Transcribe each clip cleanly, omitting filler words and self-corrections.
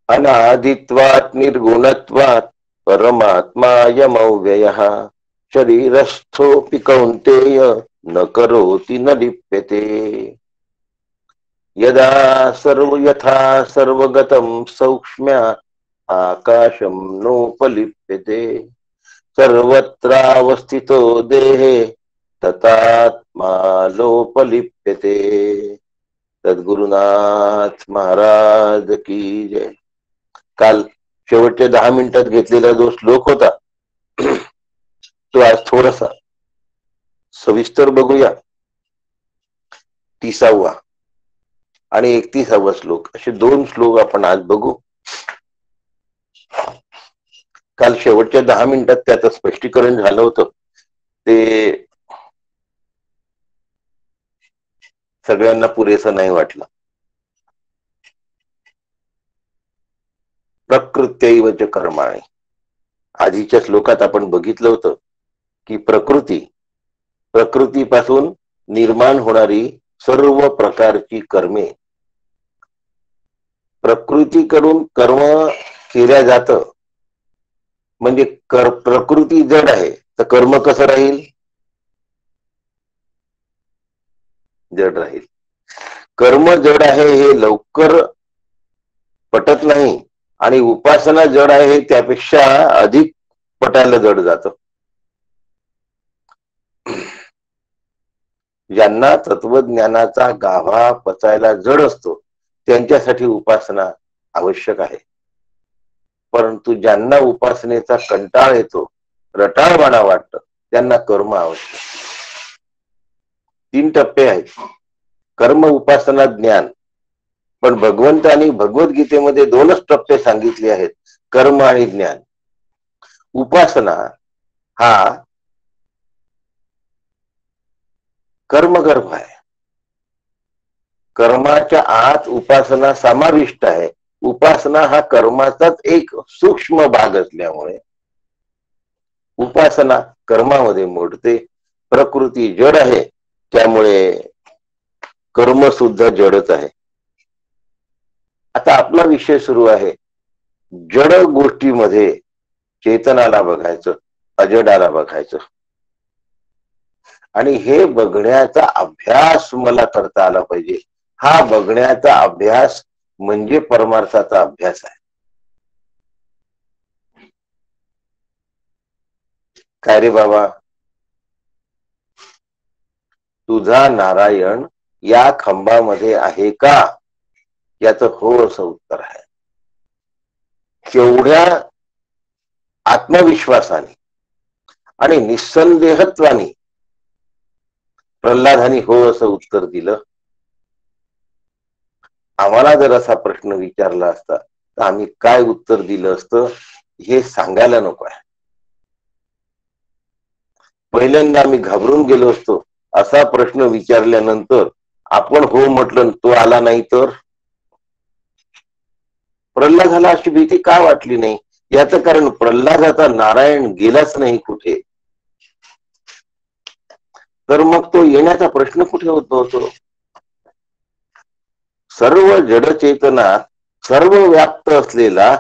अनादित्वात् निर्गुणत्वात् परमात्मायमव्ययः शरीरस्थोऽपि कौन्तेय न करोति न लिप्यते यदा यथा सर्वगतं सौक्ष्म्य आकाशं नोपलिप्यते सर्वत्रावस्थितो देहे ततात्मा लोपलिप्यते। सद्गुरुनाथ महाराज की जय। काल शेवटच्या 10 मिनिटात घेतलेला जो श्लोक होता तो आज थोडासा सविस्तर बघूया। 30वा आणि 31वा श्लोक असे 2 श्लोक आपण आज बघू। काल शेवटच्या 10 मिनिटात त्याचं स्पष्टीकरण झालं होतं ते सगळ्यांना पुरेसं नाही वाटलं। प्रकृत्यैव च कर्माणि आधीच्या श्लोकात आपण बघितलं होतं की प्रकृतीपासून निर्माण होणारी सर्व प्रकारची कर्मे प्रकृतीकडून कर्म केल्या जातं म्हणजे प्रकृती जड आहे तर कर्म कसं राहील जड राहील। कर्म जड आहे हे लवकर पटत नाही आणि उपासना जड आहे हे त्यापेक्षा अधिक पटायला जड जातं। ज्यांना तत्वज्ञानाचा गाभा पचायला जड असतो त्यांच्यासाठी उपासना आवश्यक आहे, परंतु ज्यांना उपासनेचा कंटाळ येतो रटाळवाणा वाटतं त्यांना कर्म आवश्यक। 3 टप्पे आहेत कर्म उपासना ज्ञान, पण भगवंतांनी भगवद्गीतेमध्ये 2च टप्पे सांगितले आहेत कर्म आणि ज्ञान। उपासना हा कर्मगर्भ आहे, कर्माच्या आत उपासना समाविष्ट आहे। उपासना हा कर्माचाच एक सूक्ष्म भाग असल्यामुळे उपासना कर्मामध्ये मोडते। प्रकृती जड आहे त्यामुळे कर्म सुद्धा जडच आहे। आता आपला विषय सुरू आहे जड गोष्टीमध्ये चेतनाला बघायचं अजडाला बघायचं आणि हे बघण्याचा अभ्यास मला करता आला पाहिजे। हा बघण्याचा अभ्यास म्हणजे परमार्थाचा अभ्यास आहे। काय रे बाबा तुझा नारायण या खंबामध्ये आहे का याचं हो असं उत्तर आहे। केवढ्या आत्मविश्वासाने आणि निसंदेहत्वाने प्रल्हादानी हो असं उत्तर दिलं। आम्हाला जर असा प्रश्न विचारला असता तर आम्ही काय उत्तर दिलं असतं हे सांगायला नको आहे। पहिल्यांदा आम्ही घाबरून गेलो असतो असा प्रश्न विचारल्यानंतर आपण हो म्हटलं तो आला नाही तर प्रल्हादाला अशी भीती का वाटली नाही याचं कारण प्रल्हादाचा नारायण गेलाच नाही कुठे, तर मग तो येण्याचा प्रश्न कुठे उद्भवतो। सर्व जडचेतनात सर्व व्याप्त असलेला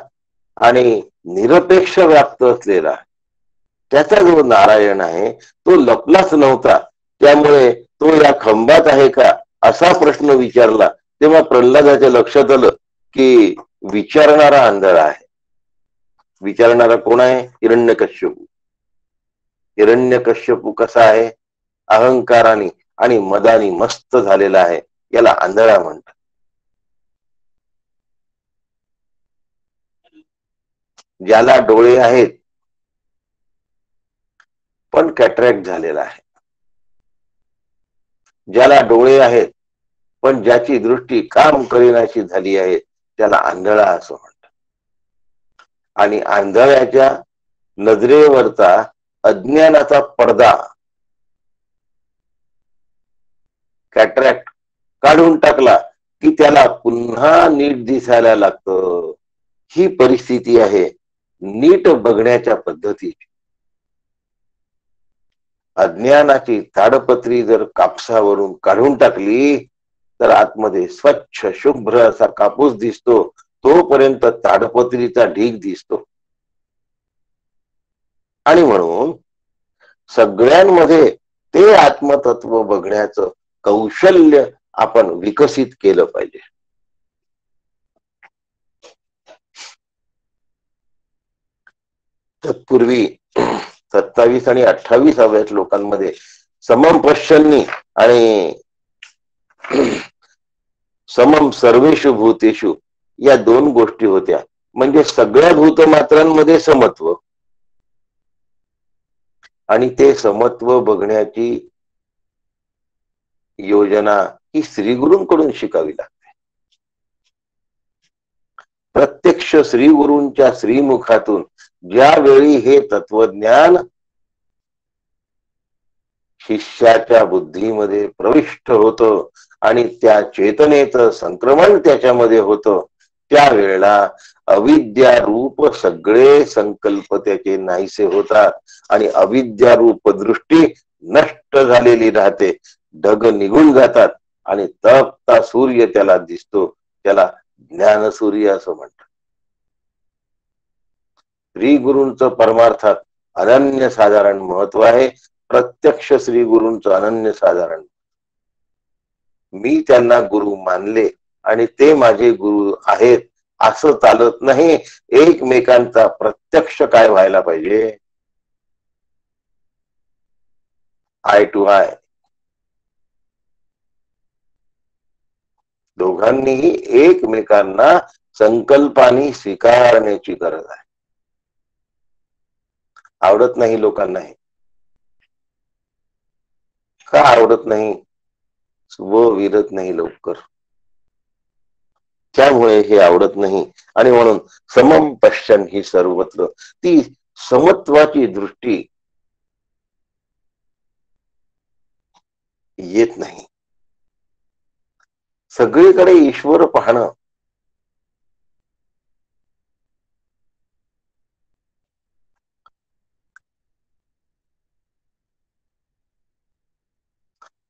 आणि निरपेक्ष व्याप्त असलेला त्याचा जो नारायण आहे तो लपलाच नव्हता, त्यामुळे तो या खंबात आहे का असा प्रश्न विचारला तेव्हा प्रल्हादाच्या लक्षात आलं की विचारणारा आंधळा आहे। विचारणारा कोण आहे हिरण्यकश्यपू। हिरण्यकश्यपू कसा आहे अहंकाराने आणि मदानी मस्त झालेला आहे, याला आंधळा म्हणतात। ज्याला डोळे आहेत पण कॅटरॅक्ट झालेला आहे, ज्याला डोळे आहेत पण ज्याची दृष्टी काम करीनाशी झाली आहे त्याला आंधळा असं म्हणतात। आणि आंधळ्याच्या नजरेवरचा अज्ञानाचा पडदा कॅटरॅक्ट काढून टाकला की त्याला पुन्हा नीट दिसायला लागतं। ही परिस्थिती आहे नीट बघण्याच्या पद्धतीची। अज्ञानाची ताडपत्री जर कापसावरून काढून टाकली तर आतमध्ये स्वच्छ शुभ्र असा कापूस दिसतो तोपर्यंत ताडपत्रीचा ढीग दिसतो. आणि म्हणून सगळ्यांमध्ये ते आत्मतत्व बघण्याचं कौशल्य आपण विकसित केलं पाहिजे. तत्पूर्वी 27 आणि 28व्या लोकांमध्ये समम पश्यन्नी आणि समम सर्वेषु भूतेषु या दोन गोष्टी होत्या. म्हणजे सगळ्या भूतमात्रांमध्ये समत्व, आणि ते समत्व बघण्याची योजना ही श्री गुरूंकडून शिकावी लागते. प्रत्यक्ष श्री गुरूंच्या श्रीमुखातून ज्यावेळी हे तत्वज्ञान शिष्याच्या बुद्धीमध्ये प्रविष्ट होतं आणि त्या चेतनेचं संक्रमण त्याच्यामध्ये होतं, त्यावेळेला अविद्यारूप सगळे संकल्प त्याचे नाहीसे होतात आणि अविद्यारूप दृष्टी नष्ट झालेली राहते. ढग निघून जातात आणि तपता सूर्य त्याला दिसतो. त्याला ज्ञानसूर्य असं म्हणतात. श्री गुरूंचं परमार्थात अनन्य साधारण महत्व आहे. प्रत्यक्ष श्री गुरूंचं अनन्य साधारण. मी त्यांना गुरु मानले आणि ते माझे गुरु आहेत असं चालत नाही. एकमेकांचा प्रत्यक्ष काय व्हायला पाहिजे, आय टू आय. दोघांनीही एकमेकांना संकल्पाने स्वीकारण्याची गरज आहे. आवडत नाही लोकांना हे. का आवडत नाही? व विरत नाही लवकर, त्यामुळे हे आवडत नाही. आणि म्हणून समम पश्यन ही सर्वत्र ती समत्वाची दृष्टी येत नाही. सगळीकडे ईश्वर पाहणं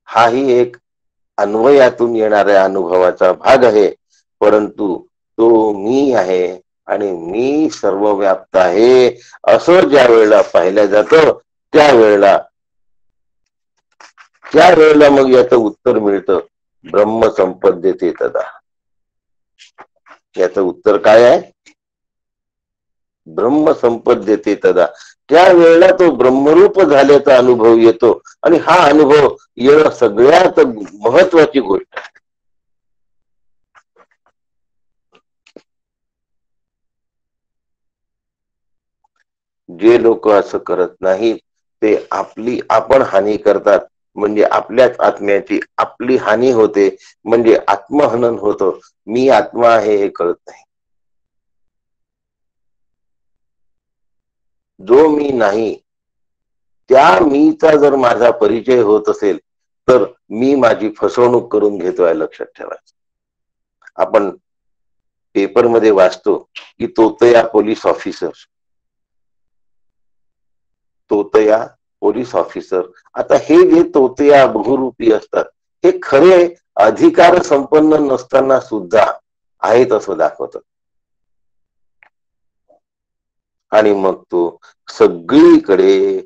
हाही एक अन्वयातून येणाऱ्या अनुभवाचा भाग आहे. परंतु तो मी आहे आणि मी सर्वव्याप्त आहे असं ज्या वेळेला पाहिलं जातं, त्यावेळेला मग याचं उत्तर मिळतं, ब्रह्म संपद्यते तदा. याचं उत्तर काय आहे? ब्रह्म संपद्यते तदा. त्यावेळेला तो ब्रह्मरूप झाल्याचा अनुभव येतो आणि हा अनुभव येणं सगळ्यात महत्वाची गोष्ट आहे. जे लोक असं करत नाहीत ते आपण हानी करतात. म्हणजे आपल्याच आत्म्याची आपली हानी होते. म्हणजे आत्महनन होतं. मी आत्मा आहे हे कळत नाही. जो मी नाही त्या मीचा जर माझा परिचय होत असेल तर मी माझी फसवणूक करून घेतोय, लक्षात ठेवायचं. आपण पेपरमध्ये वाचतो की तोतया पोलीस ऑफिसर, तोतया पोलीस ऑफिसर. आता हे जे तोतया बहुरूपी असतात हे खरे अधिकार संपन्न नसताना सुद्धा आहेत असं दाखवतात. आणि मग तो सगळीकडे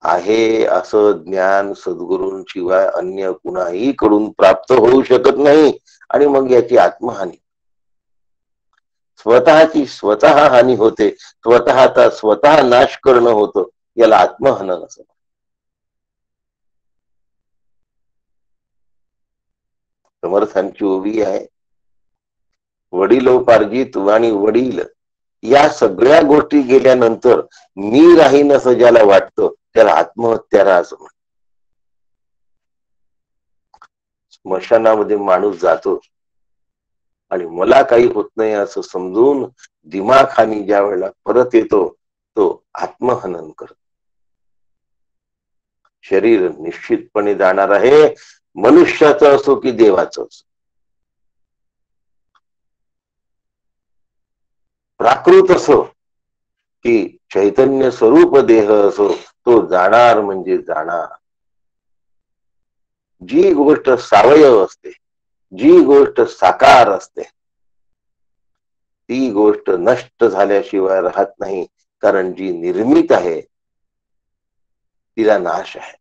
आहे असं ज्ञान सद्गुरूंशिवाय अन्य कुणाही कडून प्राप्त होऊ शकत नाही. आणि मग याची आत्महानी, स्वतःची स्वतः हानी होते, स्वतःचा स्वतः नाश करणं होतं. याला आत्महनन असं. समर्थांची ओवी आहे, वडिलोपार्जित आणि वडील या सगळ्या गोष्टी गेल्यानंतर मी राहीन असं ज्याला वाटतं त्याला आत्महत्यारा असं म्हणतात. स्मशानामध्ये माणूस जातो आणि मला काही होत नाही असं समजून दिमाखानी ज्या वेळेला परत येतो तो आत्महनन करतो. शरीर निश्चितपणे जाणार आहे, मनुष्याचं असो की देवाचं असो. प्राकृत असो की चैतन्य स्वरूप देह असो, तो जाणार म्हणजे जाणार. जी गोष्ट सावयव असते, जी गोष्ट साकार असते, ती गोष्ट नष्ट झाल्याशिवाय राहत नाही, कारण जी निर्मित आहे तिला नाश आहे.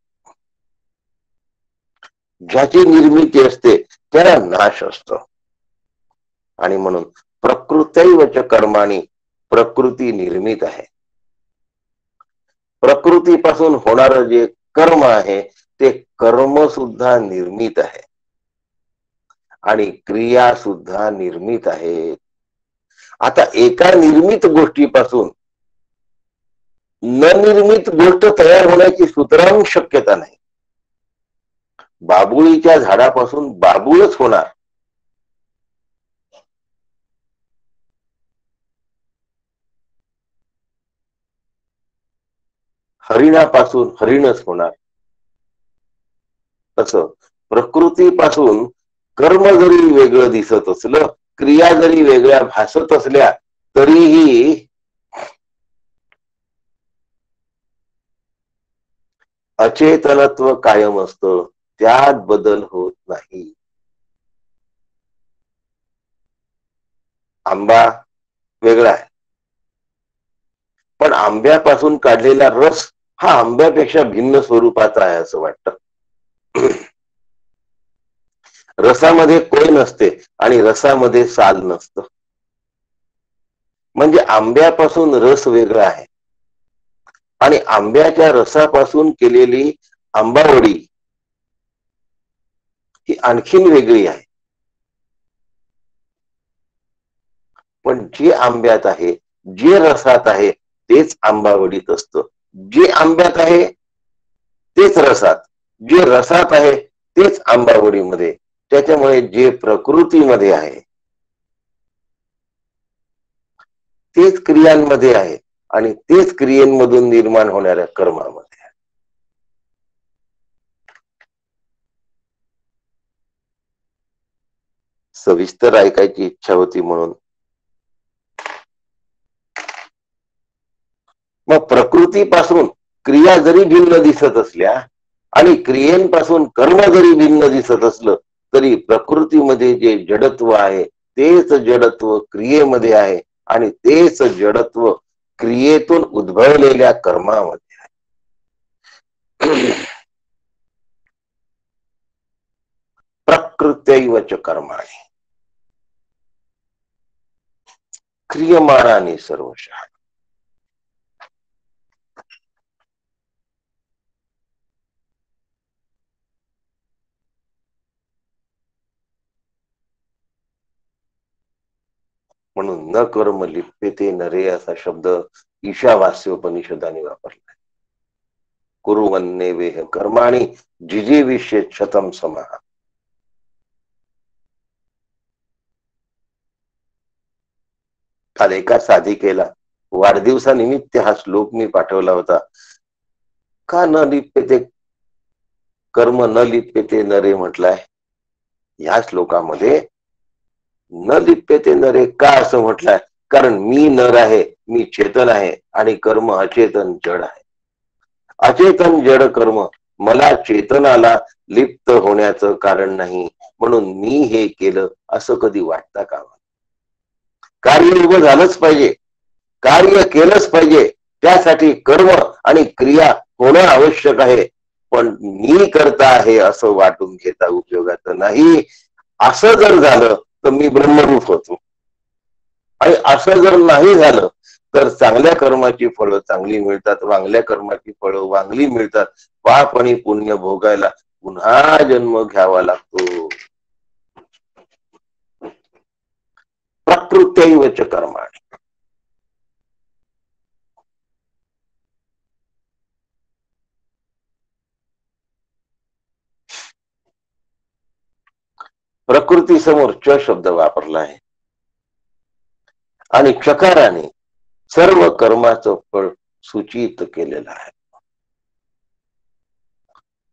ज्याची निर्मिती असते त्याला नाश असतो. आणि म्हणून प्रकृत्यैवच कर्माणी, प्रकृती निर्मित आहे. प्रकृतीपासून होणार जे कर्म आहे ते कर्म सुद्धा निर्मित आहे आणि क्रिया सुद्धा निर्मित आहेत. आता एका निर्मित गोष्टीपासून न निर्मित गोष्ट तयार होण्याची सुतराम शक्यता नाही. बाबुळीच्या झाडापासून बाबूळच होणार, हरिणापासून हरिणच होणार. तसं प्रकृतीपासून कर्म जरी वेगळं दिसत असलं, क्रिया जरी वेगळ्या भासत असल्या, तरीही अचेतनत्व कायम असतं, त्यात बदल होत नाही. आंबा वेगळा आहे, पण आंब्यापासून काढलेला रस हा आंब्यापेक्षा भिन्न स्वरूपाचा आहे असं वाटतं. रसामध्ये कोय नसते आणि रसामध्ये साल नसतं. म्हणजे आंब्यापासून रस वेगळा आहे आणि आंब्याच्या रसापासून केलेली आंबावडी ही आणखीन वेगळी आहे. पण जे आंब्यात आहे, जे रसात आहे तेच आंबावडीत असतं. जे आंब्यात आहे तेच रसात, जे रसात आहे तेच आंबावडीमध्ये. त्याच्यामुळे जे प्रकृतीमध्ये आहे तेच क्रियांमध्ये आहे आणि तेच क्रियेमधून निर्माण होणाऱ्या कर्मामध्ये आहे. सविस्तर ऐकायची इच्छा होती म्हणून. मग प्रकृतीपासून क्रिया जरी भिन्न दिसत असल्या आणि क्रियेपासून कर्म जरी भिन्न दिसत असलं, तरी प्रकृतीमध्ये जे जडत्व आहे तेच जडत्व क्रियेमध्ये आहे आणि तेच जडत्व क्रियेतून उद्भवलेल्या कर्मामध्ये आहे. प्रकृत्यैवच कर्माणि क्रियमाणानि सर्वशः. म्हणून न कर्म लिप्यते नरे असा शब्द ईशावास्योपनिषदाने वापरला. कुर्वन्नेवेह कर्माणि जिजीविषेत शतम समाः. काल एका साधिकेला वाढदिवसानिमित्त हा श्लोक मी पाठवला होता. का न लिप्यते कर्म न लिप्यते नरे म्हटलाय. या श्लोकामध्ये न लिप्यते नरे का असं म्हटलंय? कारण मी नर आहे, मी चेतन आहे आणि कर्म अचेतन जड आहे. अचेतन जड कर्म मला चेतनाला लिप्त होण्याचं कारण नाही, म्हणून मी हे केलं असं कधी वाटतं का? कार्य उभं झालंच पाहिजे, कार्य केलंच पाहिजे, त्यासाठी कर्म आणि क्रिया होणं आवश्यक आहे. पण मी करता आहे असं वाटून घेता उपयोगाचं नाही. असं जर झालं तर मी ब्रह्मरूप होतो आणि असं जर नाही झालं तर चांगल्या कर्माची फळं चांगली मिळतात, वांगल्या कर्माची फळं वांगली मिळतात. पाप आणि पुण्य भोगायला पुन्हा जन्म घ्यावा लागतो. प्रकृत्यैवच कर्माणि. प्रकृती समोर च शब्द वापरला आहे आणि चकाराने सर्व कर्माचं फळ सूचित केलेलं आहे.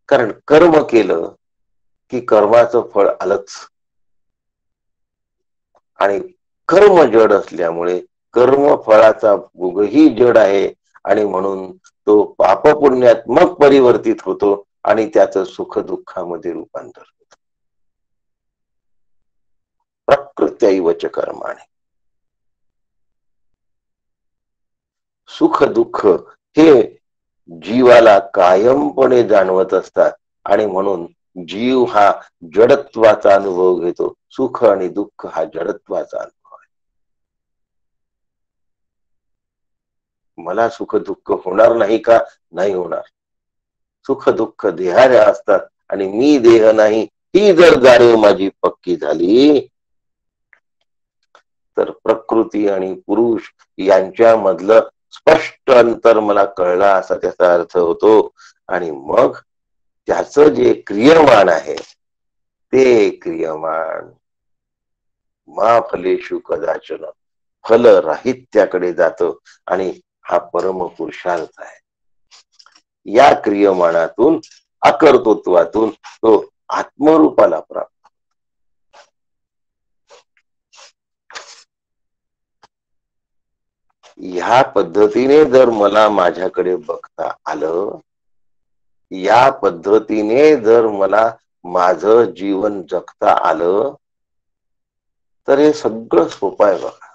कारण कर्म केलं की कर्माचं फळ आलंच आणि कर्म जड असल्यामुळे कर्म फळाचा भोगही जड आहे आणि म्हणून तो पापपुण्यात्मक परिवर्तित होतो आणि त्याचं सुख दुःखामध्ये रूपांतर होतं. प्रकृत्यैवच कर्माणि. सुख दुःख हे जीवाला कायमपणे जाणवत असतात आणि म्हणून जीव हा जडत्वाचा अनुभव घेतो. सुख आणि दुःख हा जडत्वाचा अनुभव आहे. मला सुख दुःख होणार नाही का? नाही होणार. सुख दुःख देहाऱ्या असतात आणि मी देह नाही, ही जर जाणीव माझी पक्की झाली तर प्रकृती आणि पुरुष यांच्यामधलं स्पष्ट अंतर मला कळला असा त्याचा अर्थ होतो. आणि मग त्याचं जे क्रियमान आहे ते क्रियमान मा फलेषु कदाचन फल राहित्याकडे जातं आणि हा परम पुरुषार्थ आहे. या क्रियमानातून अकर्तृत्वातून तो आत्मरूपाला प्राप्त. ह्या पद्धतीने जर मला माझ्याकडे बघता आलं, या पद्धतीने जर मला माझं जीवन जगता आलं तर हे सगळं सोपं आहे बघा.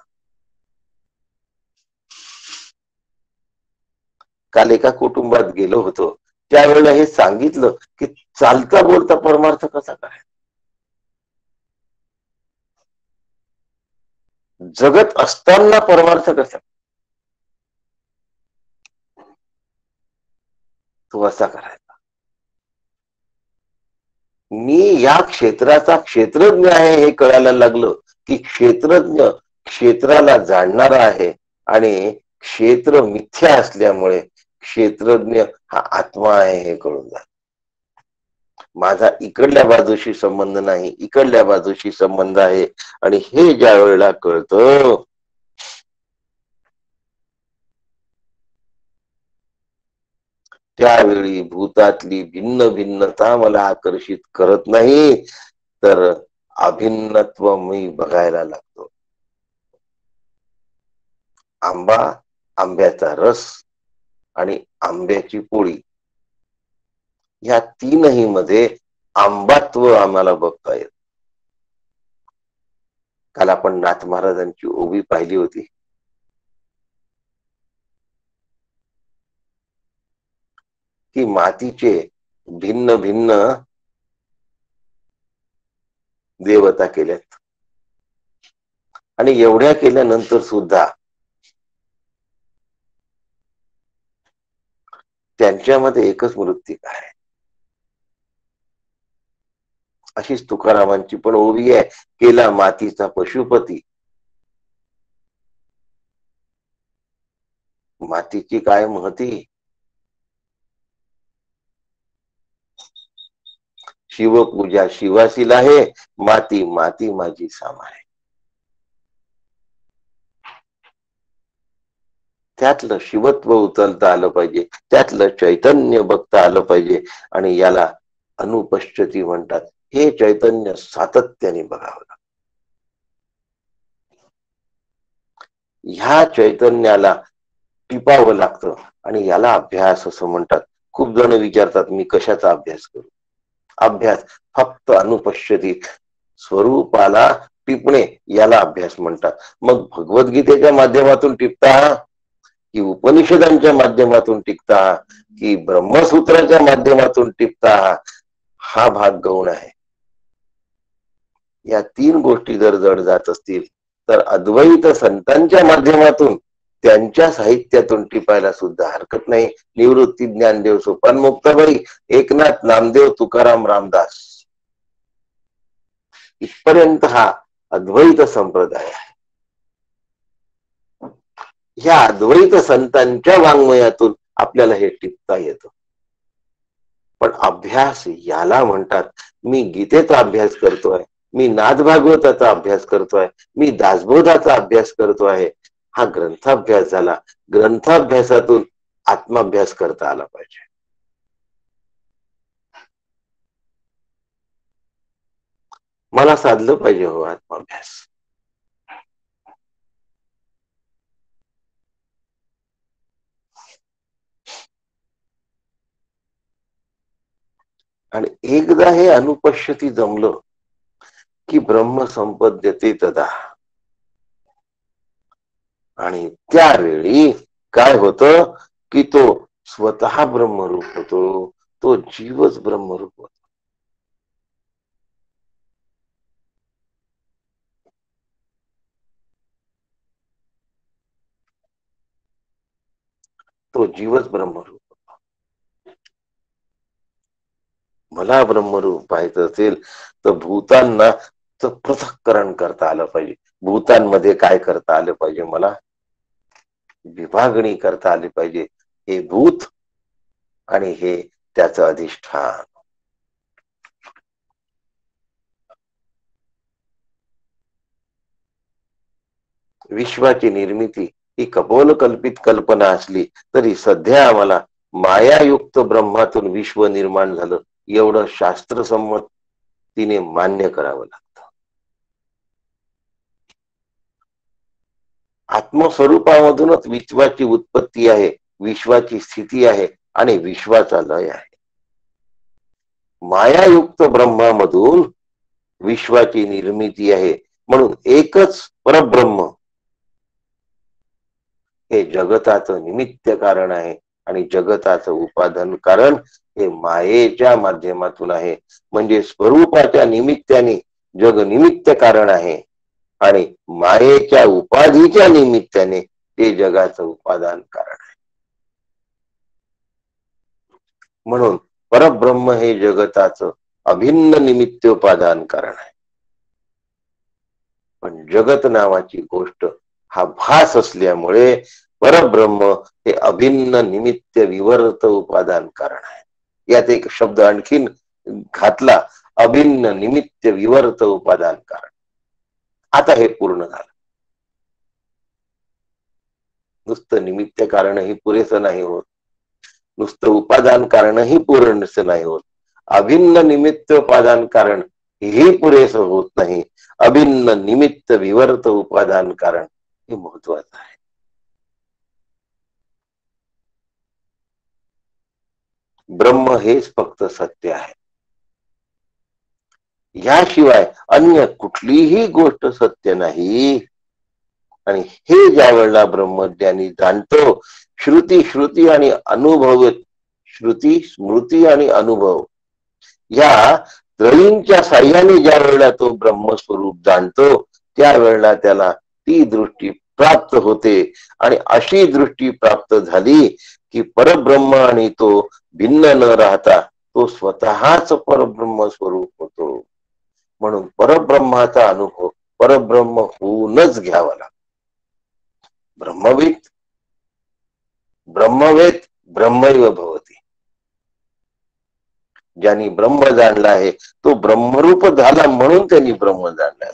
काल एका कुटुंबात गेलो होतो, त्यावेळेला हे सांगितलं की चालता बोलता परमार्थ कसा करायचा, जगत असताना परमार्थ कसा तो असा करायचा. मी या क्षेत्राचा क्षेत्रज्ञ आहे हे कळायला लागलं की क्षेत्रज्ञ क्षेत्राला जाणणारा आहे आणि क्षेत्र मिथ्या असल्यामुळे क्षेत्रज्ञ हा आत्मा आहे हे कळून जात. माझा इकडल्या बाजूशी संबंध नाही, इकडल्या बाजूशी संबंध आहे. आणि हे ज्या वेळेला कळतं त्यावेळी भूतातली भिन्न भिन्नता मला आकर्षित करत नाही, तर अभिन्नत्व मी बघायला लागतो. आंबा, आंब्याचा रस आणि आंब्याची पोळी या तीनही मध्ये आंबात्व आम्हाला बघता येत. काल आपण नाथ महाराजांची ओवी पाहिली होती. की मातीचे भिन्न भिन्न देवता केल्यात आणि एवढ्या केल्यानंतर सुद्धा त्यांच्यामध्ये एकच मृत्तिका आहे. अशीच तुकारामांची पण ओवी आहे, केला मातीचा पशुपती. मातीची काय महती, शिवपूजा शिवासील आहे, माती माती माझी सामा आहे. त्यातलं शिवत्व उचलता आलं पाहिजे, त्यातलं चैतन्य बघता आलं पाहिजे आणि याला अनुपश्चती म्हणतात. हे चैतन्य सातत्याने बघावं लागतं. ह्या चैतन्याला टिपावं लागतं आणि याला अभ्यास असं म्हणतात. खूप जण विचारतात मी कशाचा अभ्यास करू. अभ्यास फक्त अनुपश्यती स्वरूपाला टिपणे याला अभ्यास म्हणतात. मग भगवद्गीतेच्या माध्यमातून टिपता की उपनिषदांच्या माध्यमातून टिकता की ब्रह्मसूत्राच्या माध्यमातून टिकता, हा भाग गौण आहे. या तीन गोष्टी जर जड जात असतील तर अद्वैत संतांच्या माध्यमातून त्यांच्या साहित्यातून टिपायला सुद्धा हरकत नाही. निवृत्ती ज्ञानदेव सोपान मुक्ताबाई, एकनाथ नामदेव तुकाराम रामदास इथपर्यंत हा अद्वैत संप्रदाय आहे. ह्या अद्वैत संतांच्या वाङ्मयातून आपल्याला हे टिपता येतं. पण अभ्यास याला म्हणतात. मी गीतेचा अभ्यास करतोय, मी नाथ भागवताचा अभ्यास करतोय, मी दासबोधाचा अभ्यास करतो आहे, हा ग्रंथाभ्यास झाला. ग्रंथाभ्यासातून आत्माभ्यास करता आला पाहिजे. मला साधलं पाहिजे हो आत्माभ्यास. आणि एकदा हे अनुपश्यती जमलं की ब्रह्म संपद्यते तदा. आणि त्यावेळी काय होतं की तो स्वतः ब्रह्मरूप होतो, तो जीवच ब्रह्मरूप होतो. तो जीवच ब्रह्मरूप. मला ब्रह्मरूप पाहायचं असेल तर भूतांना पृथक्करण करता आलं पाहिजे. भूतांमध्ये काय करता आलं पाहिजे, मला विभागणी करता आली पाहिजे. हे भूत आणि हे त्याचं अधिष्ठान. विश्वाची निर्मिती ही कपोल कल्पित कल्पना असली तरी सध्या आम्हाला मायायुक्त ब्रह्मातून विश्व निर्माण झालं एवढं शास्त्रसंमतीने मान्य करावं लागतं. आत्मस्वरूपामधूनच विश्वाची उत्पत्ती आहे, विश्वाची स्थिती आहे आणि विश्वाचा लय आहे. मायायुक्त ब्रह्मामधून विश्वाची निर्मिती आहे, म्हणून एकच परब्रह्म हे जगताचं निमित्त कारण आहे आणि जगताचं उपादान कारण हे मायेच्या माध्यमातून आहे. म्हणजे स्वरूपाच्या निमित्ताने जग निमित्त कारण आहे आणि मायेच्या उपाधीच्या निमित्ताने ते जगाचं उपादान कारण आहे. म्हणून परब्रह्म हे जगताचं अभिन्न निमित्तोपादान कारण आहे. पण जगत नावाची गोष्ट हा भास असल्यामुळे परब्रह्म हे अभिन्न निमित्त विवर्त उपादान कारण आहे. यात एक शब्द आणखीन घातला, अभिन्न निमित्त विवर्त उपादान कारण. आता हे पूर्ण झालं. नुसतं निमित्त कारणही पुरेसं नाही होत, नुसतं उपादान कारणही पूर्णच नाही होत, अभिन्न निमित्त उपादान कारण हेही पुरेसं होत नाही. अभिन्न निमित्त विवर्त उपादान कारण हे महत्वाचं आहे. ब्रह्म हेच फक्त सत्य आहे, याशिवाय अन्य कुठलीही गोष्ट सत्य नाही. आणि हे ज्या वेळेला ब्रह्मज्ञानी जाणतो, श्रुती श्रुती आणि अनुभव, श्रुती स्मृती आणि अनुभव या त्रयींच्या साह्याने ज्या वेळेला तो ब्रह्मस्वरूप जाणतो, त्यावेळेला त्याला ती दृष्टी प्राप्त होते. आणि अशी दृष्टी प्राप्त झाली की परब्रह्म आणि तो भिन्न न राहता तो स्वतःच परब्रह्म स्वरूप होतो. म्हणून परब्रह्माचा अनुभव परब्रह्म होऊनच घ्यावा लागतो. ब्रह्मविद ब्रह्मवेद ब्रह्मैव भवती. ज्यांनी ब्रह्म जाणला आहे तो ब्रह्मरूप झाला म्हणून त्यांनी ब्रह्म जाणला.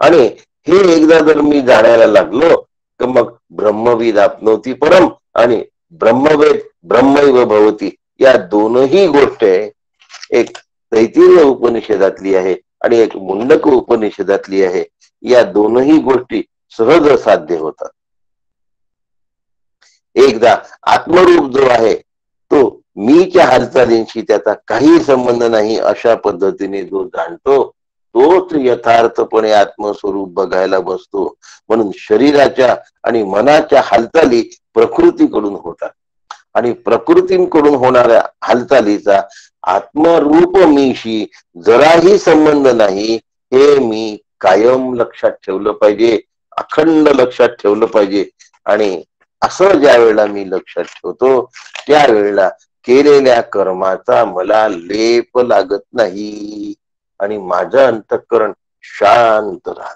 आणि हे एकदा जर मी जाणायला लागलो तर मग ब्रह्मविद आपनोती परम आणि ब्रह्मवेद ब्रह्मैव भवती या दोनही गोष्ट एक तैत्तिरीय उपनिषदातली आहे आणि एक मुंडक उपनिषदातली आहे. या दोनही गोष्टी सहज साध्य होतात. एकदा आत्मरूप जो आहे तो मीच्या हालचालींशी त्याचा काही संबंध नाही अशा पद्धतीने जो जाणतो तोच यथार्थपणे आत्मस्वरूप बघायला बसतो. म्हणून शरीराच्या आणि मनाच्या हालचाली प्रकृतीकडून होतात आणि प्रकृतींकडून होणाऱ्या हालचालीचा आत्मरूप मीशी जराही संबंध नाही. हे मी कायम लक्षात ठेवलं पाहिजे, अखंड लक्षात ठेवलं पाहिजे. आणि असं ज्या वेळेला मी लक्षात ठेवतो त्यावेळेला केलेल्या कर्माचा मला लेप लागत नाही आणि माझं अंतःकरण शांत राहत.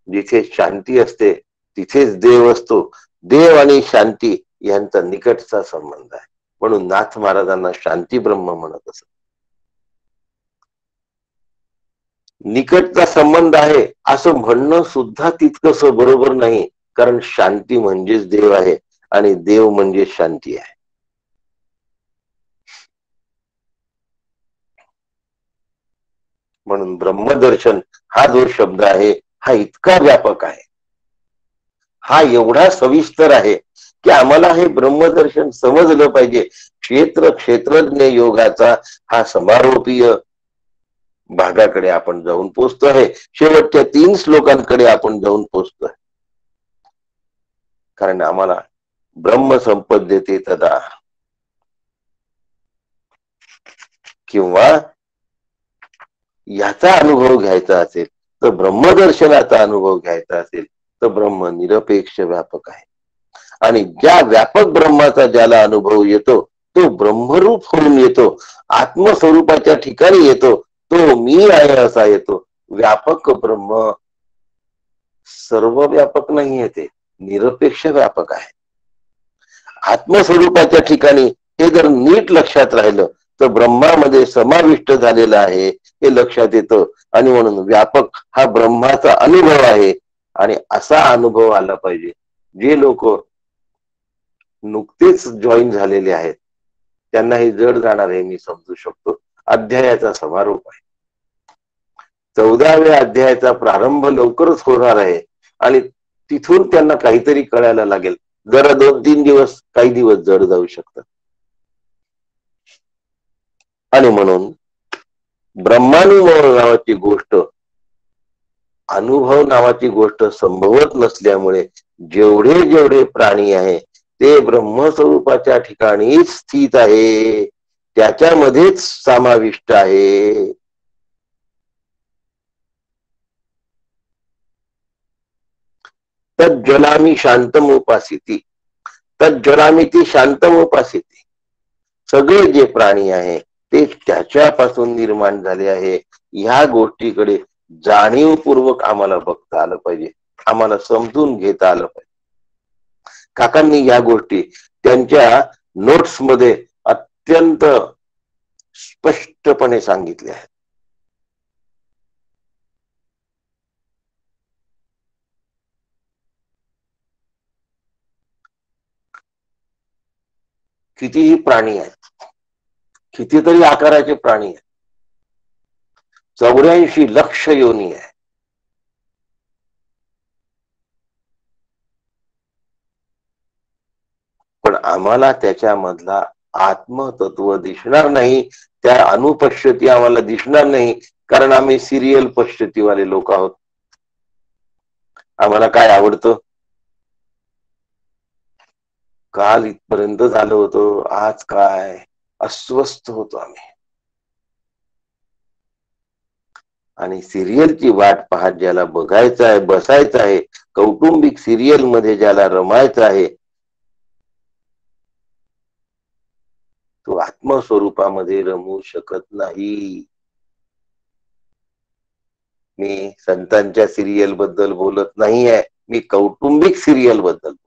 जिथे शांती असते तिथेच देव असतो. देव आणि शांती यांचा निकटचा संबंध आहे. म्हणून नाथ महाराजांना शांती ब्रह्म म्हणत असत. निकटचा संबंध आहे असं म्हणणं सुद्धा तितकस बरोबर नाही, कारण शांती म्हणजेच देव आहे आणि देव म्हणजे शांती आहे. म्हणून ब्रह्मदर्शन हा जो शब्द आहे हा इतका व्यापक आहे, हा एवढा सविस्तर आहे की आम्हाला हे ब्रह्मदर्शन समजलं पाहिजे. क्षेत्रज्ञ योगाचा हा समारोपीय भागाकडे आपण जाऊन पोचतो आहे. शेवटच्या 3 श्लोकांकडे आपण जाऊन पोचतोय. कारण आम्हाला ब्रह्म संपद्यते तदा किंवा याचा अनुभव घ्यायचा असेल तर ब्रह्मदर्शनाचा अनुभव घ्यायचा असेल तर ब्रह्म निरपेक्ष व्यापक आहे. आणि ज्या व्यापक ब्रह्माचा ज्याला अनुभव येतो तो ब्रह्मरूप होऊन येतो, आत्मस्वरूपाच्या ठिकाणी येतो, तो मी आहे असा येतो. व्यापक ब्रह्म सर्व व्यापक नाही येते, निरपेक्ष व्यापक आहे. आत्मस्वरूपाच्या ठिकाणी हे जर नीट लक्षात राहिलं तर ब्रह्मामध्ये समाविष्ट झालेलं आहे हे लक्षात येतं. आणि म्हणून व्यापक हा ब्रह्माचा अनुभव आहे. आणि असा अनुभव आला पाहिजे. जे लोक नुकतेच जॉईन झालेले आहेत त्यांना हे जड जाणार आहे, मी समजू शकतो. अध्यायाचा समारोप आहे. 14व्या अध्यायाचा प्रारंभ लवकरच होणार आहे आणि तिथून त्यांना काहीतरी कळायला लागेल. जरा 2-3 दिवस, काही दिवस जड जाऊ शकतात. आणि म्हणून ब्रह्मानुभव नावाची गोष्ट, अनुभव नावाची गोष्ट संभवत नसल्यामुळे जेवढे जेवढे प्राणी आहे ते ब्रह्मस्वरूपाच्या ठिकाणीच स्थित आहे, त्याच्यामध्येच समाविष्ट आहे. तज्ज्वलामी शांतमुपासिती, तज्ज्वलामी ती शांतमुपासिती. सगळे जे प्राणी आहे ते त्याच्यापासून निर्माण झाले आहे. ह्या गोष्टीकडे जाणीवपूर्वक आम्हाला बघता आलं पाहिजे, आम्हाला समजून घेता आलं पाहिजे. काकांनी या गोष्टी त्यांच्या नोट्स मध्ये अत्यंत स्पष्टपणे सांगितल्या आहेत. कितीही प्राणी आहेत, कितीतरी आकाराचे प्राणी आहेत, 84 लक्ष योनी आहे. पण आम्हाला त्याच्यामधला आत्मतत्व दिसणार नाही, त्या अनुपश्यती आम्हाला दिसणार नाही, कारण आम्ही सिरियल पश्यतीवाले लोक आहोत. आम्हाला काय आवडतं? काल इथपर्यंत झालं होतं, आज काय, अस्वस्थ होतो आम्ही. आणि सिरियलची वाट पाहत ज्याला बघायचं आहे, बसायचं आहे, कौटुंबिक सिरियल मध्ये ज्याला रमायचं आहे, तो आत्मस्वरूपामध्ये रमू शकत नाही. मी संतांच्या सिरियल बद्दल बोलत नाहीये, मी कौटुंबिक सिरियल बद्दल बोलत.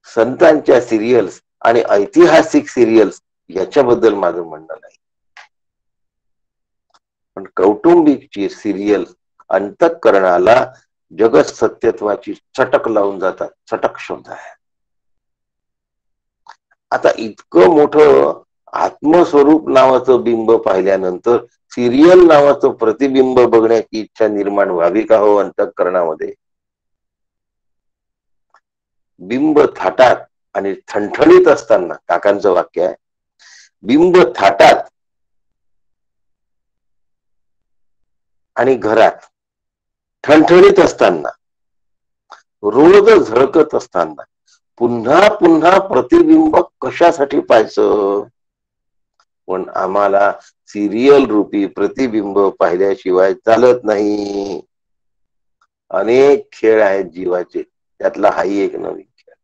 संतांच्या सिरियल्स आणि ऐतिहासिक सिरियल्स याच्याबद्दल माझं म्हणणं नाही. पण कौटुंबिकची सिरियल अंतःकरणाला जगत सत्यत्वाची चटक लावून जातात. चटक शब्द आहे. आता इतकं मोठं आत्मस्वरूप नावाचं बिंब पाहिल्यानंतर सिरियल नावाचं प्रतिबिंब बघण्याची इच्छा निर्माण व्हावी का हो अंतःकरणामध्ये? बिंब थाटात आणि ठणठणीत असताना, काकांचं वाक्य आहे, बिंब थाटात आणि घरात ठणठणीत असताना, रोज झळकत असताना पुन्हा पुन्हा प्रतिबिंब कशासाठी पाहायचं? पण आम्हाला सिरियल रूपी प्रतिबिंब पाहिल्याशिवाय चालत नाही. अनेक खेळ आहेत जीवाचे, त्यातला हाही एक नवीन खेळ.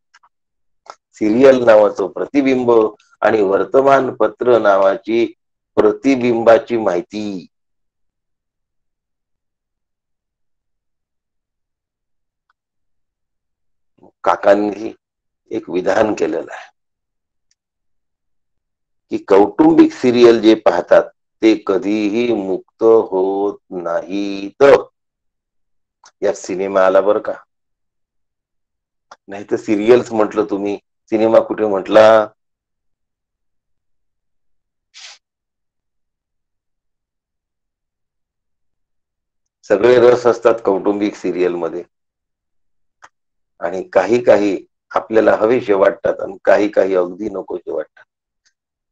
सिरियल नावाचं प्रतिबिंब आणि वर्तमानपत्र नावाची प्रतिबिंबाची माहिती. काकांनी एक विधान केलेलं आहे की कौटुंबिक सिरियल जे पाहतात ते कधीही मुक्त होत नाहीत. या सिनेमा आला बर का, नाही तर सिरियल्स म्हटलं तुम्ही, सिनेमा कुठे म्हटला? सगळे रस असतात कौटुंबिक सिरियल मध्ये. आणि काही काही आपल्याला हवेशे वाटतात आणि काही काही अगदी नकोशे वाटतात.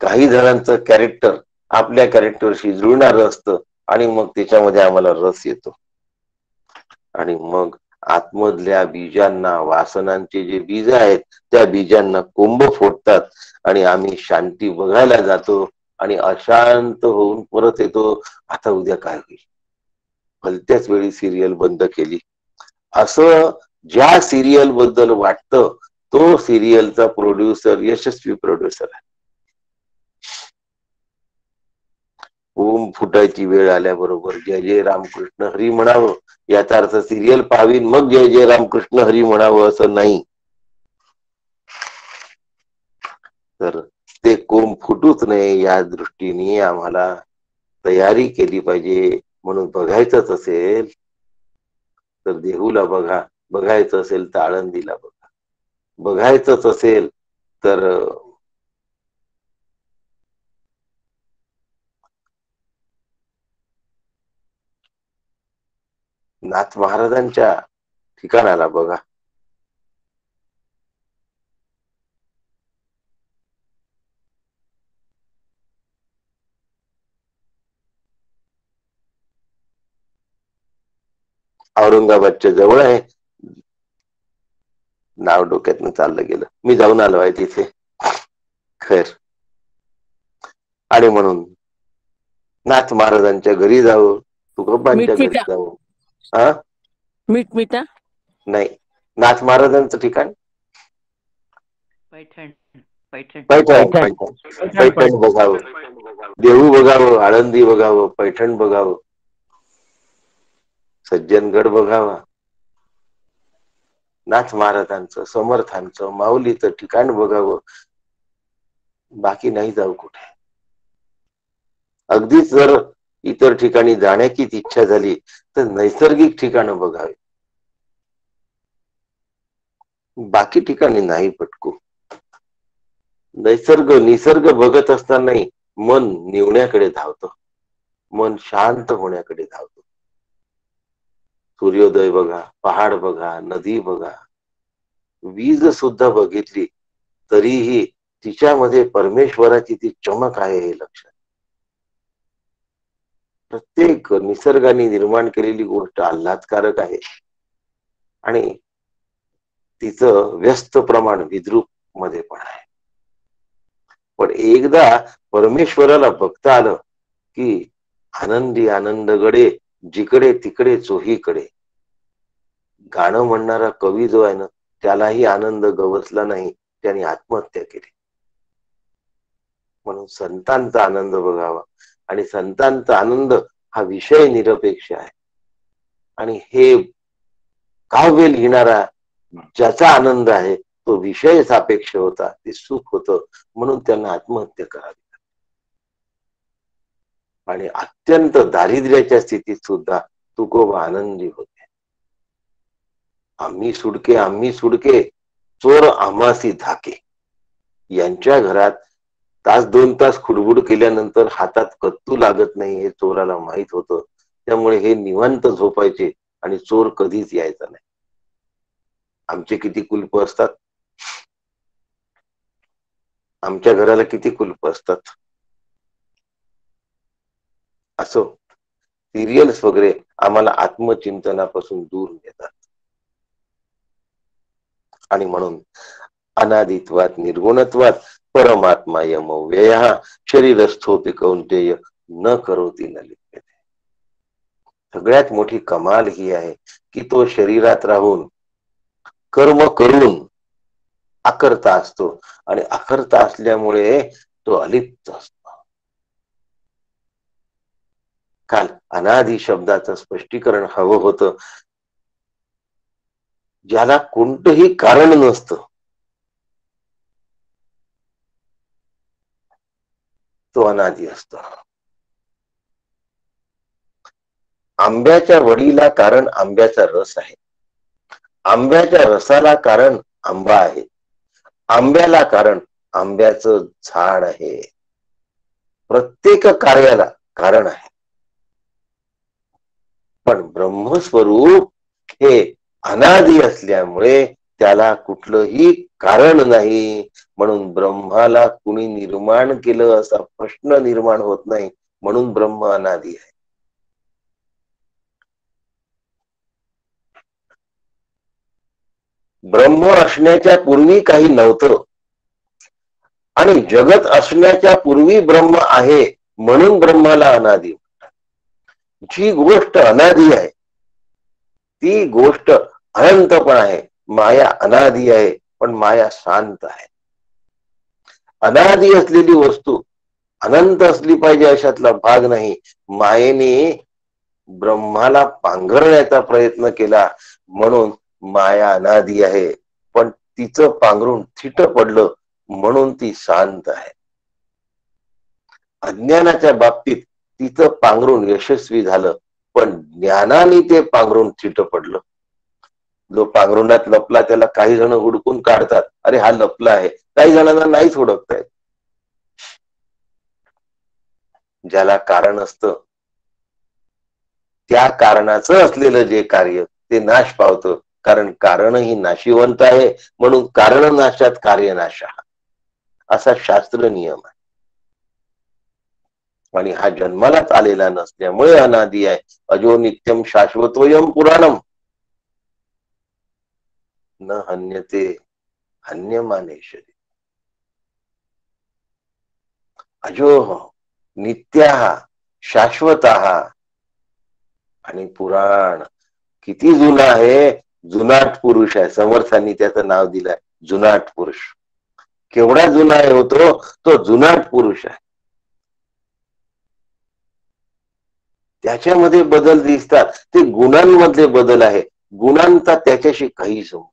काही जणांचं कॅरेक्टर आपल्या कॅरेक्टरशी जुळणारं असतं आणि मग त्याच्यामध्ये आम्हाला रस येतो. आणि मग आतमधल्या बीजांना, वासनांचे जे बीज आहेत त्या बीजांना कोंब फोडतात आणि आम्ही शांती बघायला जातो आणि अशांत होऊन परत येतो. आता उद्या काय होईल, भलत्याच वेळी सिरियल बंद केली. असं ज्या सिरियल बद्दल वाटतं तो सिरियलचा प्रोड्युसर यशस्वी प्रोड्युसर आहे. ओम फुटायची वेळ आल्याबरोबर जय जय रामकृष्ण हरी म्हणावं, याचा अर्थ सिरियल पाहावी मग जय जय रामकृष्ण हरी म्हणावं असं नाही. तर ते कोंब फुटूच नये या दृष्टीने आम्हाला तयारी केली पाहिजे. म्हणून बघायचंच असेल तर देहूला बघा, बघायचं असेल तर आळंदीला बघा, बघायचंच असेल तर नाथ महाराजांच्या ठिकाणाला बघा. औरंगाबादच्या जवळ आहे, नाव डोक्यातनं चाललं गेलं, मी जाऊन आलो आहे तिथे खैर. आणि म्हणून नाथ महाराजांच्या घरी जावं, तुकोबांच्या घरी जावं. हा मिठमिठा नाही, नाथ महाराजांचं ठिकाण पैठण पैठण पैठण बघावं, देहू बघावं, आळंदी बघावं, पैठण बघावं, सज्जनगड बघावा, नाथ महाराजांचं, समर्थांचं, माऊलीचं ठिकाण बघावं. बाकी नाही जाऊ कुठे. अगदीच जर इतर ठिकाणी जाण्याचीच इच्छा झाली तर नैसर्गिक ठिकाणं बघावी, बाकी ठिकाणी नाही पटकू. निसर्ग बघत असतानाही मन निवण्याकडे धावतं, मन शांत होण्याकडे धावतं. सूर्योदय बघा, पहाड बघा, नदी बघा, वीज सुद्धा बघितली तरीही तिच्यामध्ये परमेश्वराची ती चमक आहे हे लक्षात. प्रत्येक निसर्गाने निर्माण केलेली गोष्ट आल्हादकारक आहे आणि तिचं व्यस्त प्रमाण विद्रूप मध्ये पण आहे. पण एकदा परमेश्वराला बघता आलं की आनंदी आनंद गडे, जिकडे तिकडे चोहीकडे. गाणं म्हणणारा कवी जो आहे ना त्यालाही आनंद गवसला नाही, त्याने आत्महत्या केली. म्हणून संतांचा आनंद बघावा आणि संतांचा आनंद हा विषय निरपेक्ष आहे. आणि हे काव्य लिहिणारा ज्याचा आनंद आहे तो विषय सापेक्ष होता, ते सुख होतं, म्हणून त्यांना आत्महत्या करावी. आणि अत्यंत दारिद्र्याच्या स्थितीत सुद्धा तुकोबा आनंदी होते. आम्ही सुडके चोर आम्हासी धाके. यांच्या घरात तास 2 तास खुडबुड केल्यानंतर हातात कत्तू लागत नाही हे चोराला माहित होतं. त्यामुळे हे निवांत झोपायचे आणि चोर कधीच यायचा नाही. आमचे किती कुलप असतात, आमच्या घराला किती कुलप असतात. असो, सिरियल्स वगैरे आम्हाला आत्मचिंतनापासून दूर नेतात. आणि म्हणून अनादित्वात निर्गुणत्वात परमात्मा यमव्यय शरीरस्थोपि कौंतेय न करोति न लिप्यते. सगळ्यात मोठी कमाल ही आहे की तो शरीरात राहून कर्म करून अकर्ता असतो आणि अकर्ता असल्यामुळे तो अलिप्त असतो. काल अनादि शब्दाचं स्पष्टीकरण हवं होतं. ज्याला कोणतंही कारण नसतं तो अनादि असतो. आंब्याच्या वडीला कारण आंब्याचा रस आहे, आंब्याच्या रसाला कारण आंबा आहे, आंब्याला कारण आंब्याचं झाड आहे. प्रत्येक कार्याला कारण आहे. पण ब्रह्मस्वरूप हे अनादि असल्यामुळे त्याला कुठलंही कारण नाही. म्हणून ब्रह्माला कुणी निर्माण केलं असा प्रश्न निर्माण होत नाही. म्हणून ब्रह्म अनादि आहे. ब्रह्म असण्याच्या पूर्वी काही नव्हतं आणि जगत असण्याच्या पूर्वी ब्रह्म आहे, म्हणून ब्रह्माला अनादि. जी गोष्ट अनादि आहे ती गोष्ट अनंत पण आहे. माया अनादि आहे पण माया शांत आहे. अनादि असलेली वस्तू अनंत असली पाहिजे अशातला भाग नाही. मायेने ब्रह्माला पांघरण्याचा प्रयत्न केला म्हणून माया अनादि आहे, पण तिचं पांघरून थिट पडलं म्हणून ती शांत आहे. अज्ञानाच्या बाबतीत तिचं पांघरून यशस्वी झालं, पण ज्ञानाने ते पांघरून थिट पडलं. जो पांघरुणात लपला त्याला काही जण हुडकून काढतात, अरे हा लपला आहे. काही जणांना नाहीच हुडकतायत. ज्याला कारण असतं त्या कारणाचं असलेलं जे कार्य ते नाश पावतं, कारण कारणही नाशिवंत आहे, म्हणून कारण नाशात कार्य नाश असा शास्त्र नियम आहे. आणि हा जन्मालाच आलेला नसल्यामुळे अनादि आहे. अजो नित्यम शाश्वतोयम पुराणम न हन्यते हन्यमानेश्वरी. अजो नित्या शाश्वत आणि पुराण किती जुना आहे. जुनाट पुरुष आहे. समर्थांनी त्याचं नाव दिलंय जुनाट पुरुष. केवढा जुना आहे होतो तो जुनाट पुरुष आहे. त्याच्यामध्ये बदल दिसतात ते गुणांमधले बदल आहे. गुणांचा त्याच्याशी काही संबंध.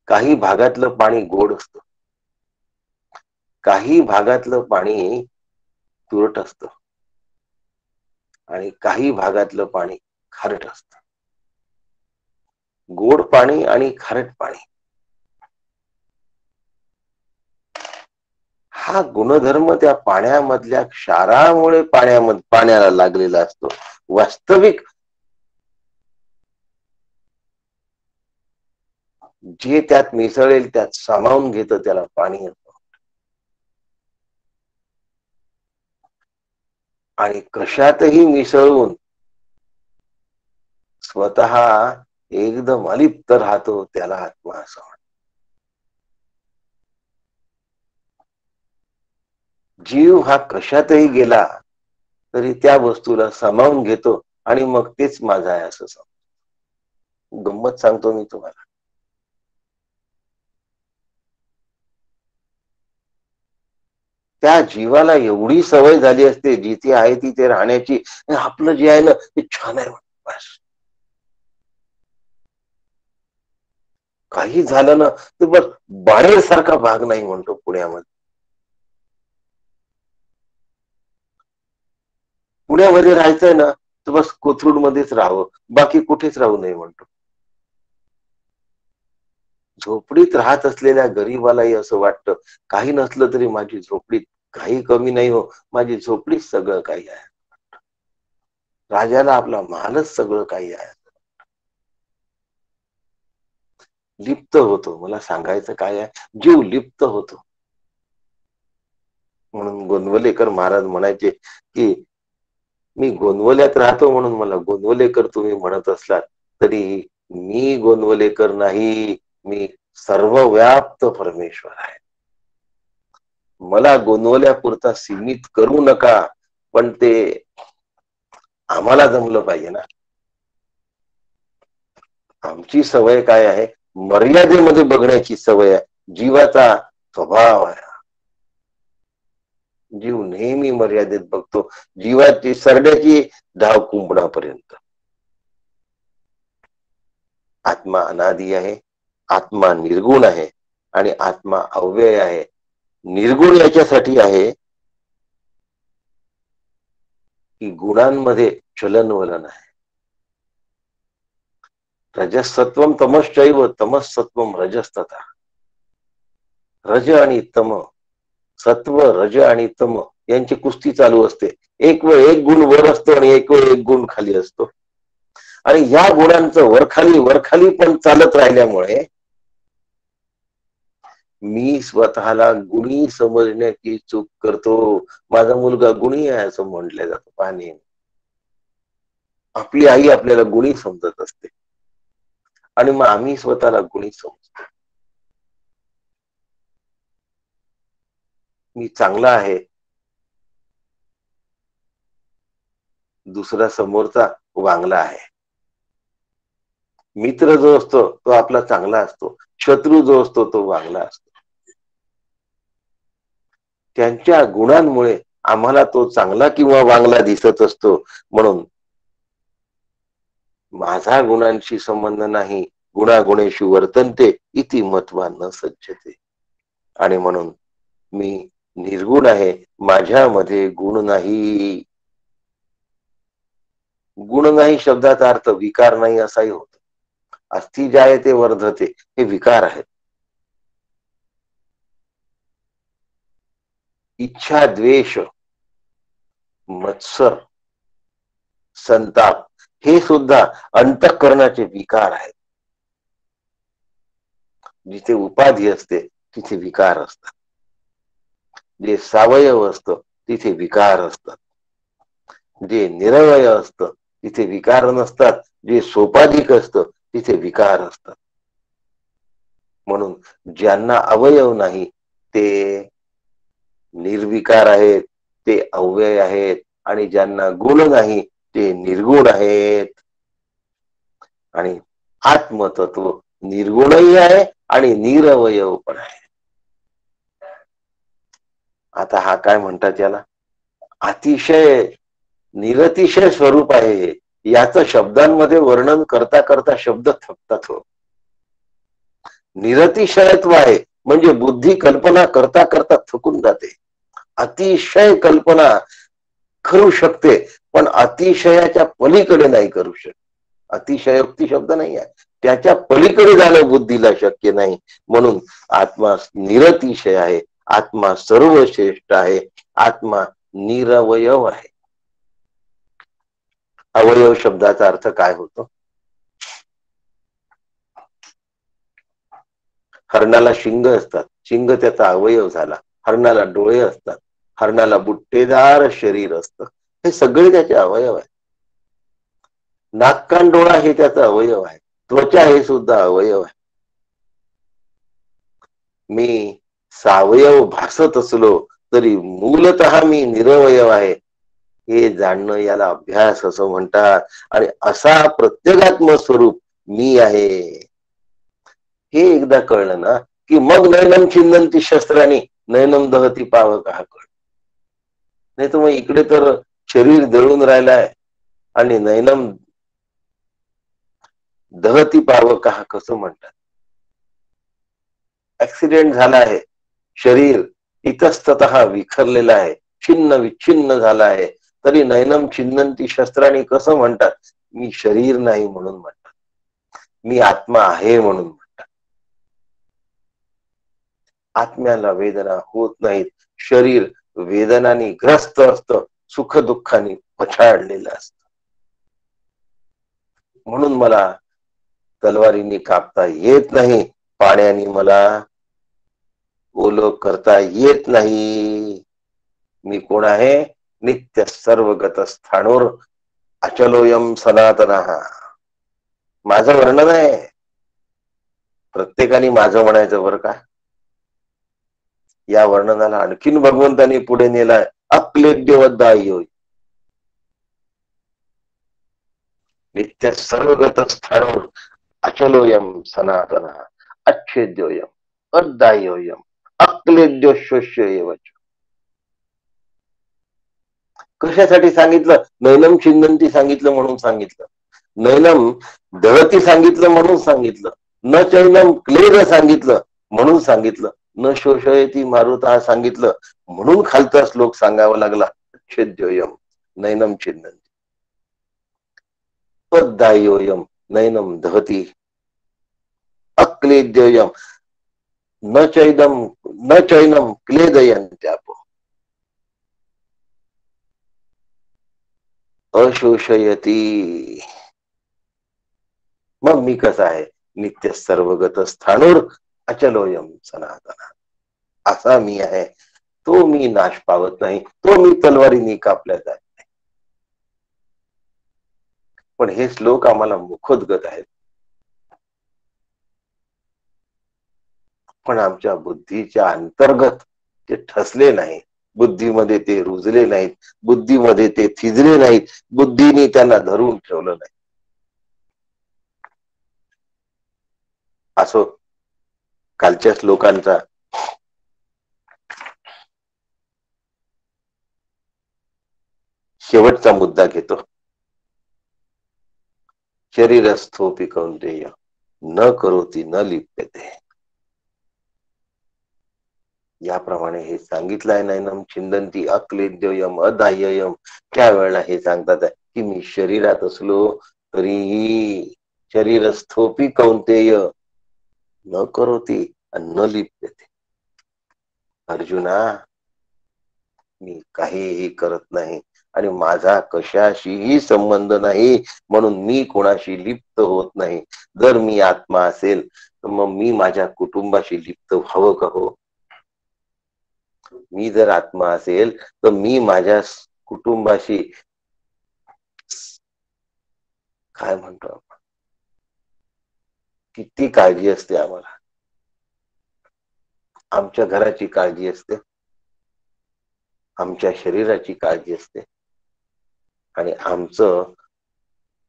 काही भागातलं पाणी गोड असतं, काही भागातलं पाणी तुरट असतं आणि काही भागातलं पाणी खारट असतं. गोड पाणी आणि खारट पाणी हा गुणधर्म त्या पाण्यामधल्या क्षारामुळे पाण्याला लागलेला असतो. वास्तविक जे त्यात मिसळेल त्यात सामावून घेतं त्याला पाणी. आणि कशातही मिसळून स्वतः एकदम अलिप्त राहतो त्याला आत्मा असं म्हणतात. जीव हा कशातही गेला तरी त्या वस्तूला सामावून घेतो आणि मग तेच माझं आहे असं समजतो. गंमत सांगतो मी तुम्हाला. त्या जीवाला एवढी सवय झाली असते जिथे आहे तिथे राहण्याची, आपलं जे आहे ना ते छान आहे बस. काही झालं ना तर बस बाहेर सारखा भाग नाही म्हणतो पुण्यामध्ये. पुण्यामध्ये राहायचंय ना तर बस कोथरूड मध्येच राहावं, बाकी कुठेच राहू नये म्हणतो. झोपडीत राहत असलेल्या गरीबालाही असं वाटतं काही नसलं तरी माझी झोपडीत काही कमी नाही हो, माझी झोपडीत सगळं काही आहे. राजाला आपला महालच सगळं काही आहे. लिप्त होतो. मला सांगायचं काय आहे, जीव लिप्त होतो. म्हणून गोंदवलेकर महाराज म्हणायचे की मी गोंदवल्यात राहतो म्हणून मला गोंदवलेकर तुम्ही म्हणत असलात तरी मी गोंदवलेकर नाही, मी सर्वव्याप्त परमेश्वर आहे. मला गोंदवल्यापुरता सीमित करू नका, पण ते आम्हाला जमलं पाहिजे ना. आमची सवय काय आहे, मर्यादेमध्ये बघण्याची सवय आहे. जीवाचा स्वभाव आहे. जीव नेहमी मर्यादेत बघतो. जीवाची सरड्याची धाव कुंपणापर्यंत. आत्मा अनादि आहे, आत्मा निर्गुण आहे आणि आत्मा अव्यय आहे. निर्गुण याच्यासाठी आहे की गुणांमध्ये चलनवलन आहे. रजसत्वम तमश्चैव तमसत्वम रजस्तथा. रज आणि तम, सत्व रज आणि तम यांची कुस्ती चालू असते. एक वेळ एक गुण वर असतो आणि एक वेळ एक गुण खाली असतो. आणि या गुणांचं वरखाली वरखाली पण चालत राहिल्यामुळे मी स्वतःला गुणी समजण्याची चूक करतो. माझा मुलगा गुणी आहे असं म्हटलं जातं. पाणी आपली आई आपल्याला गुणी समजत असते आणि मग आम्ही स्वतःला गुणी समजतो. मी चांगला आहे, दुसरा समोरचा वांगला आहे. मित्र जो असतो तो आपला चांगला असतो, शत्रू जो असतो तो वांगला असतो. त्यांच्या गुणांमुळे आम्हाला तो चांगला किंवा वांगला दिसत असतो. म्हणून माझा गुणांशी संबंध नाही, गुणागुणेषु वर्तन्ते इति मत्वा न सज्जते. आणि म्हणून मी निर्गुण आहे, माझ्यामध्ये गुण नाही. गुण नाही शब्दाचा अर्थ विकार नाही असाही होतो. अस्थि जायते वर्धते हे विकार आहेत. इच्छा, द्वेष, मत्सर, संताप हे सुद्धा अंतःकरणाचे विकार आहेत. जिथे उपाधी असते तिथे विकार असतात. जे सावयव असतं तिथे विकार असतात. जे निरवय असतं तिथे विकार नसतात. जे सोपाधिक असतं तिथे विकार असतात. म्हणून ज्यांना अवयव नाही ते निर्विकार आहेत, ते अव्यय आहेत. आणि ज्यांना गुण नाही ते निर्गुण आहेत. आणि आत्मतत्व निर्गुणही आहे आणि निरवयव पण आहे. आता हा काय म्हणतात याला, अतिशय निरतिशय स्वरूप आहे. याचं शब्दांमध्ये वर्णन करता करता शब्द थकतात हो. निरतिशयत्व आहे म्हणजे बुद्धी कल्पना करता करता थकून जाते. अतिशय कल्पना करू शकते पण अतिशयाच्या पलीकडे नाही करू शकत. अतिशयोक्ती शब्द नाही आहे, त्याच्या पलीकडे जाणं बुद्धीला शक्य नाही. म्हणून आत्मा निरतिशय आहे, आत्मा सर्वश्रेष्ठ आहे, आत्मा निरवयव आहे. अवयव शब्दाचा अर्थ काय होतो? हरणाला शिंग असतात, शिंग त्याचा अवयव झाला. हरणाला डोळे असतात, हरणाला बुट्टेदार शरीर असतं, हे सगळे त्याचे अवयव आहे. नाक कान डोळा हे त्याचा अवयव आहे, त्वचा हे सुद्धा अवयव आहे. मी सावयव भासत असलो तरी मूलतः मी निरवयव आहे हे जाणणं याला अभ्यास असं म्हणतात. आणि असा प्रत्येगात्म स्वरूप मी आहे हे एकदा कळलं ना की मग नयनम छिंदंती शस्त्राने नयनम दहती पावक हा कळ. नाही तर मग इकडे तर शरीर जळून राहिलाय आणि नयनम दहती पावक हा कसं म्हणतात. ऍक्सिडेंट झाला आहे, शरीर इतस्ततः विखरलेलं आहे, छिन्न विच्छिन्न झाला आहे, तरी नयनम छिन्नंती शस्त्राने कसं म्हणतात? मी शरीर नाही म्हणून म्हणतात, मी आत्मा आहे म्हणून म्हणतात. आत्म्याला वेदना होत नाहीत, शरीर वेदनाने ग्रस्त असतं, सुख दुःखाने पछाडलेलं असतं. म्हणून मला तलवारीने कापता येत नाही, पाण्याने मला ओलं करता येत नाही. मी कोण आहे? नित्य सर्वगत स्थाणोर अचलोयम सनातन. माझं वर्णन आहे, प्रत्येकाने माझं म्हणायचं बरं का. या वर्णनाला आणखीन भगवंतांनी पुढे नेलाय, अक्लेद्यवद्दायी होय. नित्य सर्वगत स्थाणोर अचलोयम सनातन अच्छेद्योयम अद्दाह्योयम अक्लेद्योशोष्य एवच. कशासाठी सांगितलं? नैनम छिंदंती सांगितलं म्हणून सांगितलं, नैनम दळती सांगितलं म्हणून सांगितलं, न चैनम क्लेद सांगितलं म्हणून सांगितलं, न शोषयती मारुता सांगितलं म्हणून खालचा श्लोक सांगावा लागला, छेद्योयम नैनम छिंदंती पद्दाह्योयम नैनम दहती अक्लेद्योयम न चैनम क्लेदयंत्यापो अशोषयती. मग मी कसा आहे? नित्य सर्वगत स्थाणूर अचलोयम सनातन, असा मी आहे, तो मी नाश पावत नाही, तो मी तलवारीने कापल्या जात नाही. पण हे श्लोक आम्हाला मुखोद्गत आहेत, पण आमच्या बुद्धीच्या अंतर्गत ते ठसले नाही, बुद्धीमध्ये ते रुजले नाहीत, बुद्धीमध्ये ते थिजले नाहीत, बुद्धीने त्यांना धरून ठेवलं नाही. असो, कालच्या श्लोकांचा शेवटचा मुद्दा घेतो. शरीरस्थोपी कौंतेय न करोती न लिप्यते. याप्रमाणे हे सांगितलंय, नैनम छिंदंती अक्लेद्ययम अदाह्ययम. त्यावेळेला हे सांगतात की मी शरीरात असलो तरीही शरीरस्थोपी कौंतेय न करोती न लिप्यते. अर्जुना, मी काहीही करत नाही आणि माझा कशाशीही संबंध नाही, म्हणून मी कोणाशी लिप्त होत नाही. जर मी आत्मा असेल तर मग मी माझ्या कुटुंबाशी लिप्त व्हावं का हो? मी जर आत्मा असेल तर मी माझ्या कुटुंबाशी, काय म्हणतो आपण, किती काळजी असते आम्हाला. आमच्या घराची काळजी असते, आमच्या शरीराची काळजी असते, आणि आमचं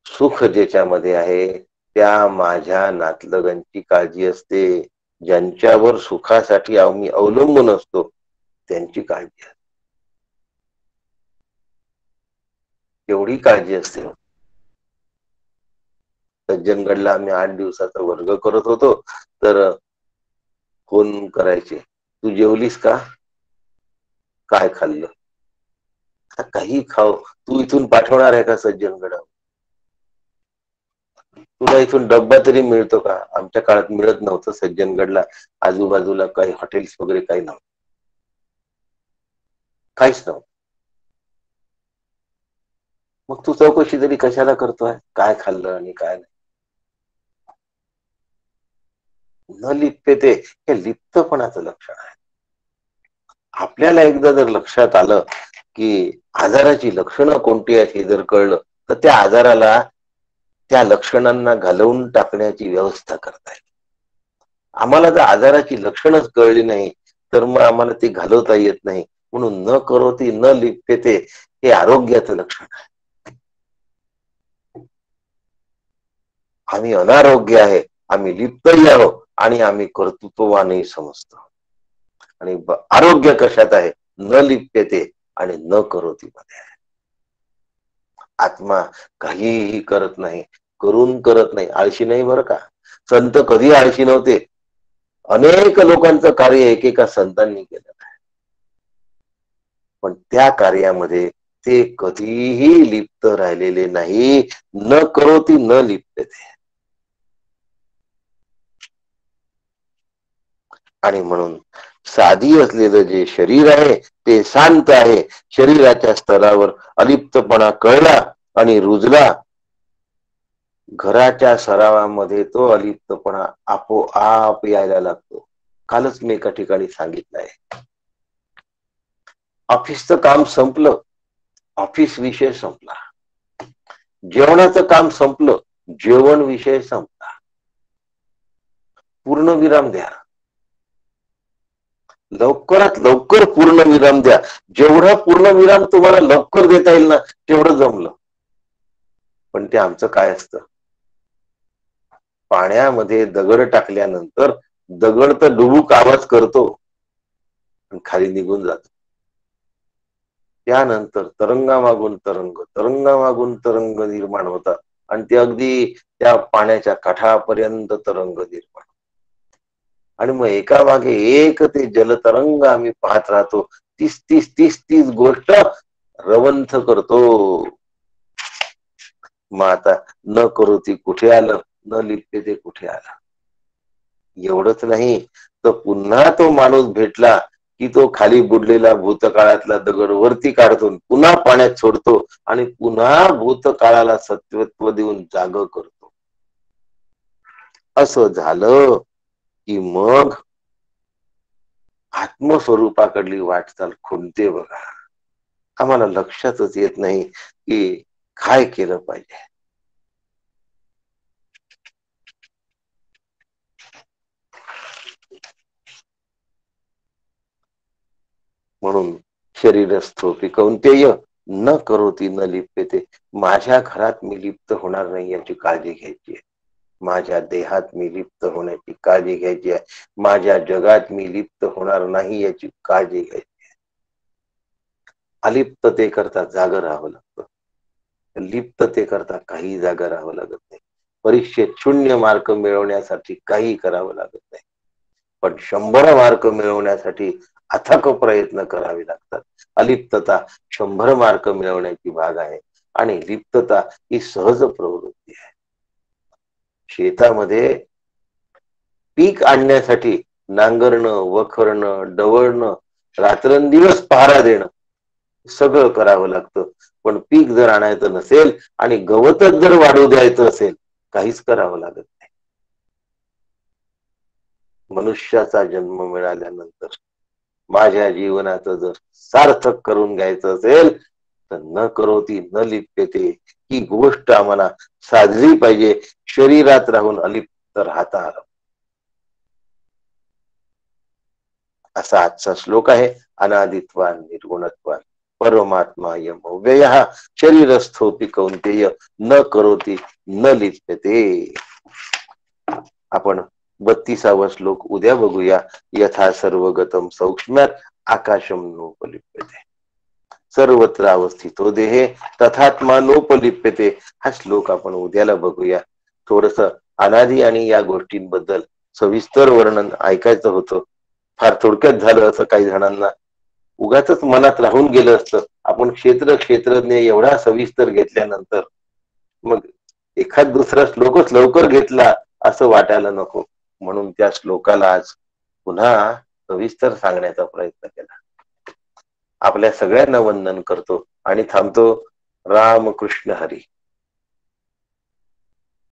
सुख ज्याच्यामध्ये आहे त्या माझ्या नातलगांची काळजी असते. ज्यांच्यावर सुखासाठी आम्ही अवलंबून असतो त्यांची काळजी असते. एवढी काळजी असते. सज्जनगडला आम्ही 8 दिवसाचा वर्ग करत होतो, तर फोन करायचे, तू जेवलीस का, काय खाल्लं, काही खाऊ, तू इथून पाठवणार आहे का सज्जनगडावर, तुला इथून डब्बा तरी मिळतो का. आमच्या काळात मिळत नव्हतं सज्जनगडला, आजूबाजूला काही हॉटेल्स वगैरे काही नव्हतं, काहीच नव्हतं. मग तू चौकशी तरी कशाला करतोय, काय खाल्लं आणि काय नाही. न लिप्यते हे लिप्तपणाचं लक्षण आहे. आपल्याला एकदा जर लक्षात आलं की आजाराची लक्षणं कोणती आहेत हे जर कळलं, तर त्या आजाराला, त्या लक्षणांना घालवून टाकण्याची व्यवस्था करता येते. आम्हाला जर आजाराची लक्षणच कळली नाही तर मग आम्हाला ती घालवता येत नाही. म्हणून न करोती न लिप्यते हे आरोग्याचं लक्षण आहे. आम्ही अनारोग्य आहे, आम्ही लिप्तही आहोत आणि आम्ही कर्तृत्ववानही समजतो. आणि आरोग्य कशात आहे, न लिप्यते आणि न करोती मध्ये आहे. आत्मा काहीही करत नाही, करून करत नाही, आळशी नाही बरं का. संत कधी आळशी नव्हते. अनेक लोकांचं कार्य एकेका संतांनी केलं आहे, पण त्या कार्यामध्ये ते कधीही लिप्त राहिलेले नाही. न करोती न लिप्यते. आणि म्हणून साधी असलेलं जे शरीर आहे ते शांत आहे. शरीराच्या स्तरावर अलिप्तपणा कळला आणि रुजला, घराच्या सरावामध्ये तो अलिप्तपणा आपोआप यायला लागतो. कालच मी एका ठिकाणी सांगितलंय, ऑफिसचं काम संपलं, ऑफिस विषय संपला. जेवणाचं काम संपलं, जेवण विषय संपला. पूर्ण विराम द्या, लवकरात लवकर पूर्ण विराम द्या. जेवढा पूर्ण विराम तुम्हाला लवकर देता येईल ना तेवढं जमलं. पण ते आमचं काय असतं, पाण्यामध्ये दगड टाकल्यानंतर दगड तर डुबूक आवाज करतो आणि खाली निघून जातो. त्यानंतर तरंगामागून तरंग, तरंगामागून तरंग निर्माण होतात आणि ते अगदी त्या पाण्याच्या काठापर्यंत तरंग निर्माण. आणि मग एका मागे एक ते जलतरंग आम्ही पाहत राहतो. 30 गोष्ट रवंथ करतो. मग आता न करोती कुठे आलं, न लिप्ते ते कुठे आलं. एवढंच नाही तर पुन्हा तो माणूस भेटला की तो खाली बुडलेला भूतकाळातला दगड वरती काढतो, पुन्हा पाण्यात सोडतो आणि पुन्हा भूतकाळाला सत्वत्व देऊन जाग करतो. असं झालं की मग आत्मस्वरूपाकडली वाटचाल खुंटते बघा. आम्हाला लक्षातच येत नाही की काय केलं पाहिजे. म्हणून शरीरस्थोपी कौंतेय न करोती न लिप्यते. माझ्या घरात मी लिप्त होणार नाही याची काळजी घ्यायची आहे. माझ्या देहात मी लिप्त होण्याची काळजी घ्यायची आहे. माझ्या जगात मी लिप्त होणार नाही याची काळजी घ्यायची. अलिप्तते करता जाग राहावं लागतं. लिप्तते करता काही जागा राहावं लागत नाही. परीक्षेत 0 मार्क मिळवण्यासाठी काही करावं लागत नाही. पण 100 मार्क मिळवण्यासाठी अथक प्रयत्न करावे लागतात. अलिप्तता 100 मार्क मिळवण्याची भाग आहे आणि लिप्तता ही सहज प्रवृत्ती आहे. शेतामध्ये पीक आणण्यासाठी नांगरणं, वखरणं, डवळणं, रात्रंदिवस पहारा देणं सगळं करावं लागतं. पण पीक जर आणायचं नसेल आणि गवतच जर वाढू द्यायचं असेल, काहीच करावं लागत नाही. मनुष्याचा जन्म मिळाल्यानंतर माझ्या जीवनाचं जर सार्थक करून घ्यायचं असेल तर न करोती न लिप्यते ही गोष्ट आम्हाला साधली पाहिजे. शरीरात राहून अलिप्त राहता आलं. असा आजचा श्लोक आहे. अनादित्वान निर्गुणत्वान परमात्मा यम व्यय शरीरस्थोपी कौंतेय न करोती न लिप्यते. आपण 32वा श्लोक उद्या बघूया. यथा सर्वगतम सौक्ष्म्यात आकाशम नोपलिप्यते सर्वत्र अवस्थितो देहे तथात्मा नोपलिप्यते. हा श्लोक आपण उद्याला बघूया. थोडस अनादी आणि या गोष्टींबद्दल सविस्तर वर्णन ऐकायचं होतं. फार थोडक्यात झालं असं काही जणांना उगाच मनात राहून गेलं असतं. आपण क्षेत्रज्ञ एवढा सविस्तर घेतल्यानंतर मग एखाद दुसरा श्लोकच लवकर घेतला असं वाटायला नको. म्हणून त्या श्लोकाला आज पुन्हा सविस्तर सांगण्याचा प्रयत्न केला. आपल्या सगळ्यांना वंदन करतो आणि थांबतो. रामकृष्ण हरी.